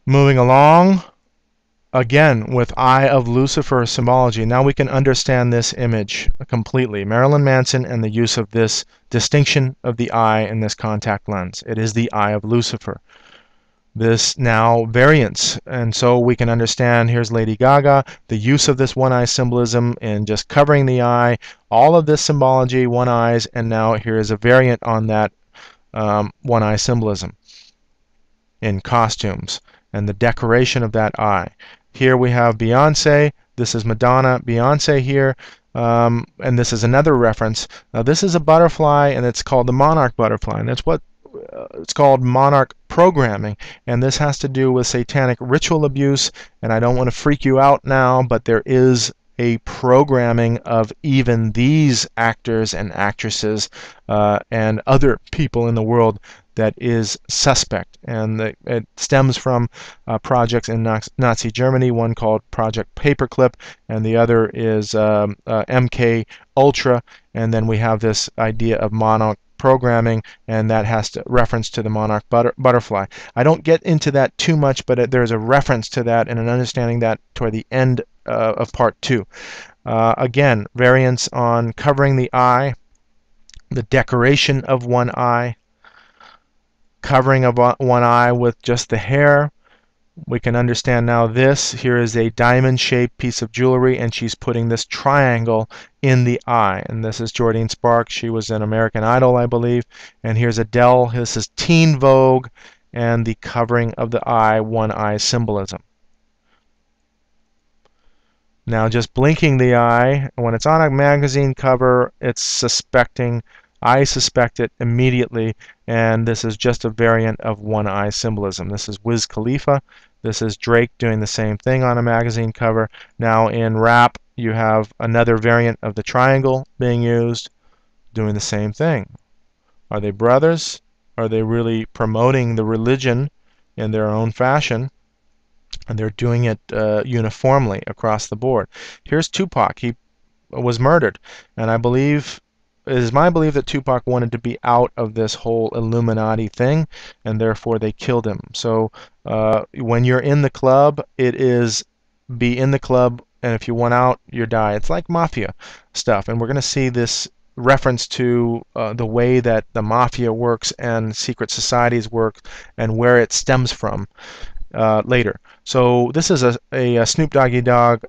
Moving along, again with Eye of Lucifer symbology. Now we can understand this image completely. Marilyn Manson and the use of this distinction of the eye in this contact lens. It is the Eye of Lucifer. This now variance, and so we can understand, here's Lady Gaga, the use of this one eye symbolism in just covering the eye, all of this symbology, one eyes, and now here is a variant on that one eye symbolism in costumes and the decoration of that eye. Here we have Beyonce, this is Madonna, Beyonce here, and this is another reference. Now this is a butterfly, and it's called the monarch butterfly, and it's what it's called monarch programming, and this has to do with satanic ritual abuse. And I don't want to freak you out now, but there is a programming of even these actors and actresses and other people in the world that is suspect, and it stems from projects in Nazi Germany, one called Project Paperclip, and the other is MK Ultra, and then we have this idea of monarch programming, and that has to reference to the monarch butterfly. I don't get into that too much, but there's a reference to that and an understanding that toward the end of part 2. Again, variants on covering the eye, the decoration of one eye, covering of one eye with just the hair. We can understand now this. Here is a diamond-shaped piece of jewelry, and she's putting this triangle in the eye. And this is Jordine Sparks. She was an American Idol, I believe. And here's Adele. This is Teen Vogue, and the covering of the eye, one eye symbolism. Now just blinking the eye, when it's on a magazine cover, it's suspecting. I suspect it immediately, and this is just a variant of one eye symbolism. This is Wiz Khalifa. This is Drake doing the same thing on a magazine cover. Now in rap, you have another variant of the triangle being used, doing the same thing. Are they brothers? Are they really promoting the religion in their own fashion? And they're doing it uniformly across the board. Here's Tupac. He was murdered, and I believe it is my belief that Tupac wanted to be out of this whole Illuminati thing, and therefore they killed him. So when you're in the club, it is be in the club, and if you want out, you die. It's like mafia stuff, and we're going to see this reference to the way that the mafia works and secret societies work and where it stems from later. So this is a Snoop Doggy Dogg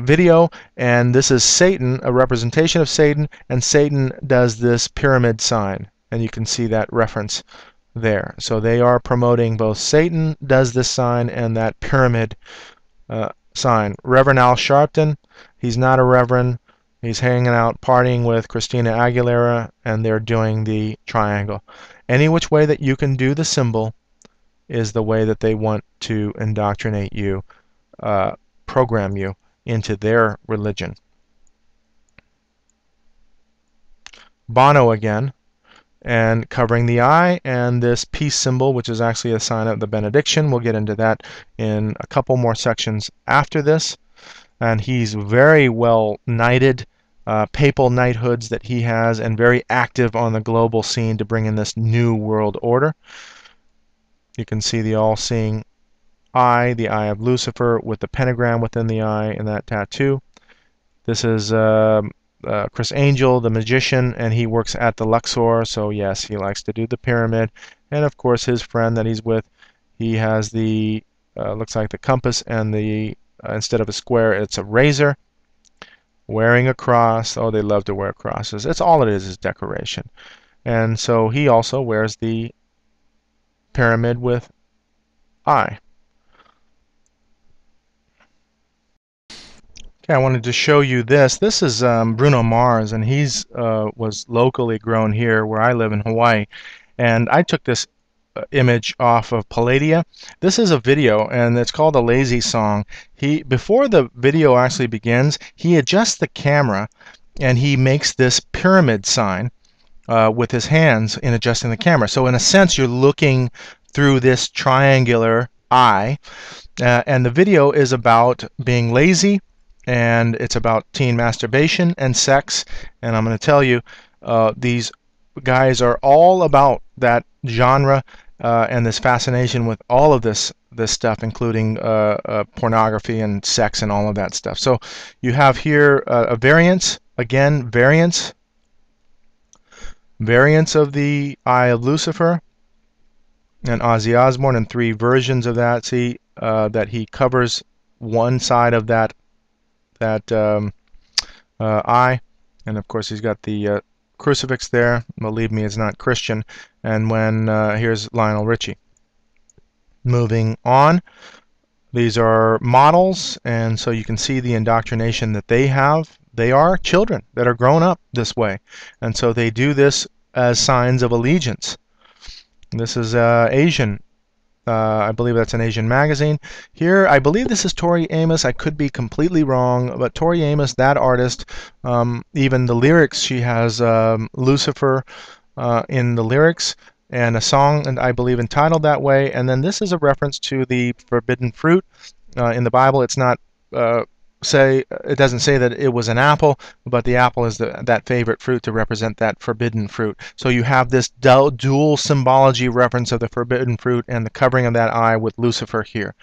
video, and this is Satan, a representation of Satan, and Satan does this pyramid sign, and you can see that reference there. So they are promoting both Satan does this sign and that pyramid sign. Reverend Al Sharpton, he's not a reverend, he's hanging out partying with Christina Aguilera, and they're doing the triangle. Any which way that you can do the symbol is the way that they want to indoctrinate you, program you into their religion. Bono again, and covering the eye, and this peace symbol, which is actually a sign of the benediction. We'll get into that in a couple more sections after this. And he's very well knighted, papal knighthoods that he has, and very active on the global scene to bring in this new world order. You can see the all-seeing eye, the Eye of Lucifer, with the pentagram within the eye and that tattoo. This is Chris Angel, the magician, and he works at the Luxor, so yes, he likes to do the pyramid. And of course his friend that he's with, he has the looks like the compass, and the instead of a square, it's a razor, wearing a cross. Oh, they love to wear crosses. It's all it is decoration. And so he also wears the pyramid with eye. I wanted to show you this. This is Bruno Mars, and he's was locally grown here where I live in Hawaii. And I took this image off of Palladia. This is a video, and it's called a lazy song. Before the video actually begins, he adjusts the camera, and he makes this pyramid sign with his hands in adjusting the camera. So in a sense, you're looking through this triangular eye, and the video is about being lazy, and it's about teen masturbation and sex. And I'm going to tell you, these guys are all about that genre, and this fascination with all of this stuff, including pornography and sex and all of that stuff. So you have here a variance, again, variance of the Eye of Lucifer and Ozzy Osbourne, and 3 versions of that. See that he covers one side of that eye, and of course he's got the crucifix there. Believe me, it's not Christian. And when here's Lionel Richie. Moving on, these are models, and so you can see the indoctrination that they have. They are children that are grown up this way, and so they do this as signs of allegiance. This is Asian. I believe that's an Asian magazine. Here, I believe this is Tori Amos. I could be completely wrong, but Tori Amos, that artist, even the lyrics, she has Lucifer in the lyrics, and a song, and I believe entitled that way. And then this is a reference to the forbidden fruit in the Bible. It's not it doesn't say that it was an apple, but the apple is that favorite fruit to represent that forbidden fruit. So you have this dual symbology reference of the forbidden fruit and the covering of that eye with Lucifer here.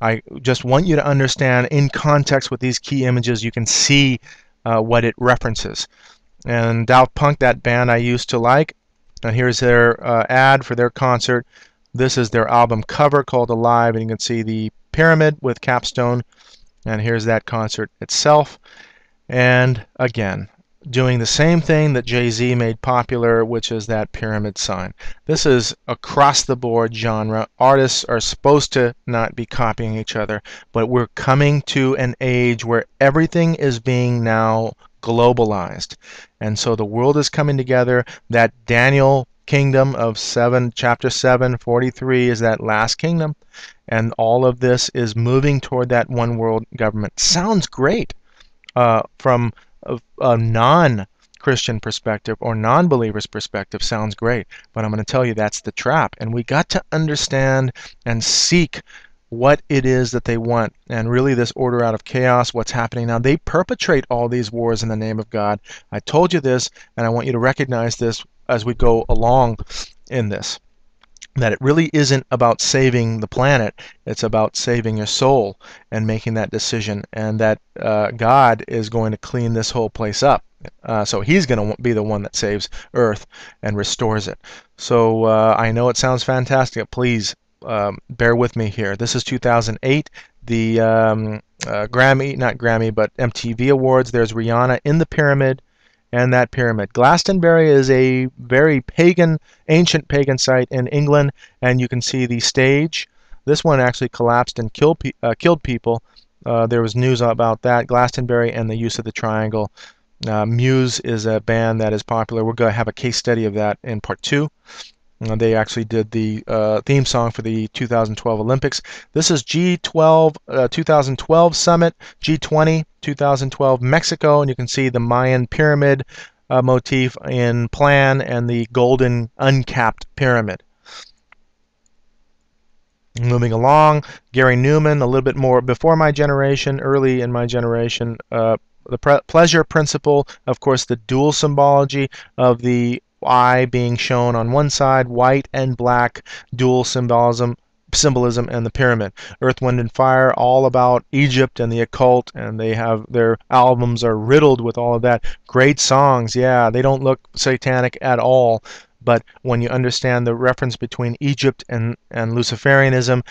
I just want you to understand, in context with these key images, you can see what it references. And Daft Punk, that band I used to like, and here's their ad for their concert. This is their album cover called Alive, and you can see the pyramid with capstone. And here's that concert itself. And again, doing the same thing that Jay-Z made popular, which is that pyramid sign. This is across the board genre. Artists are supposed to not be copying each other, but we're coming to an age where everything is being now globalized. And so the world is coming together. That Daniel kingdom of chapter 7, 43 is that last kingdom. And all of this is moving toward that one world government. Sounds great from a non-Christian perspective or non-believer's perspective. Sounds great. But I'm going to tell you that's the trap. And we got to understand and seek what it is that they want. And really this order out of chaos, what's happening now. They perpetrate all these wars in the name of God. I told you this, and I want you to recognize this as we go along in this. That it really isn't about saving the planet, it's about saving your soul and making that decision, and that God is going to clean this whole place up. So he's going to be the one that saves Earth and restores it. So I know it sounds fantastic. Please bear with me here. This is 2008, the Grammy, not Grammy, but MTV Awards. There's Rihanna in the pyramid. And that pyramid. Glastonbury is a very ancient pagan site in England, and you can see the stage. This one actually collapsed and killed people. There was news about that. Glastonbury and the use of the triangle. Muse is a band that is popular. We're going to have a case study of that in part 2. They actually did the theme song for the 2012 Olympics. This is G12 2012 Summit, G20 2012 Mexico, and you can see the Mayan pyramid motif in plan and the golden uncapped pyramid. Moving along, Gary Newman, a little bit more before my generation, early in my generation. The pleasure principle, of course, the dual symbology of the eye being shown on one side, white and black, dual symbolism, and the pyramid. Earth, Wind, and Fire, all about Egypt and the occult, and they have their albums are riddled with all of that. Great songs, yeah, they don't look satanic at all, but when you understand the reference between Egypt and Luciferianism,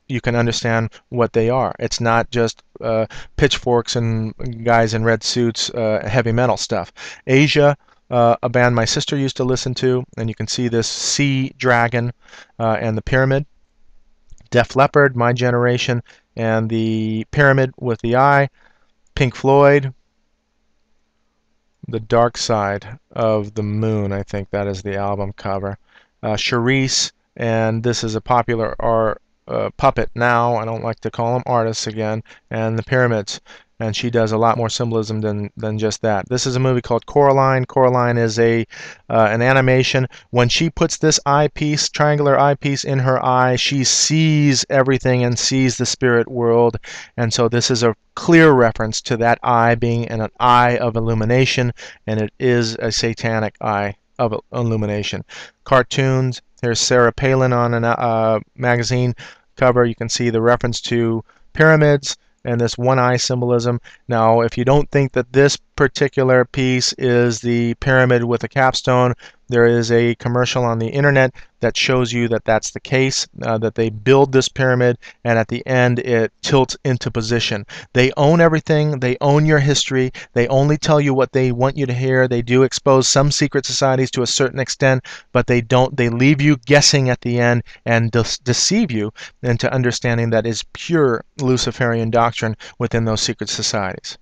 you can understand what they are. It's not just pitchforks and guys in red suits, heavy metal stuff. Asia, a band my sister used to listen to, and you can see this sea dragon and the pyramid. Def Leppard, my generation, and the pyramid with the eye. Pink Floyd, The Dark Side of the Moon, I think that is the album cover. Charisse, and this is a popular puppet now. I don't like to call them artists again. And the pyramids. And she does a lot more symbolism than just that. This is a movie called Coraline. Coraline is an animation. When she puts this eyepiece, triangular eyepiece in her eye, she sees everything and sees the spirit world. And so this is a clear reference to that eye being an eye of illumination, and it is a satanic eye of illumination. Cartoons, Here's Sarah Palin on a magazine cover. You can see the reference to pyramids and this one-eye symbolism. Now, if you don't think that this particular piece is the pyramid with a capstone, there is a commercial on the internet that shows you that that's the case, that they build this pyramid and at the end it tilts into position. They own everything. They own your history. They only tell you what they want you to hear. They do expose some secret societies to a certain extent, but they don't. They leave you guessing at the end and deceive you into understanding that is pure Luciferian doctrine within those secret societies.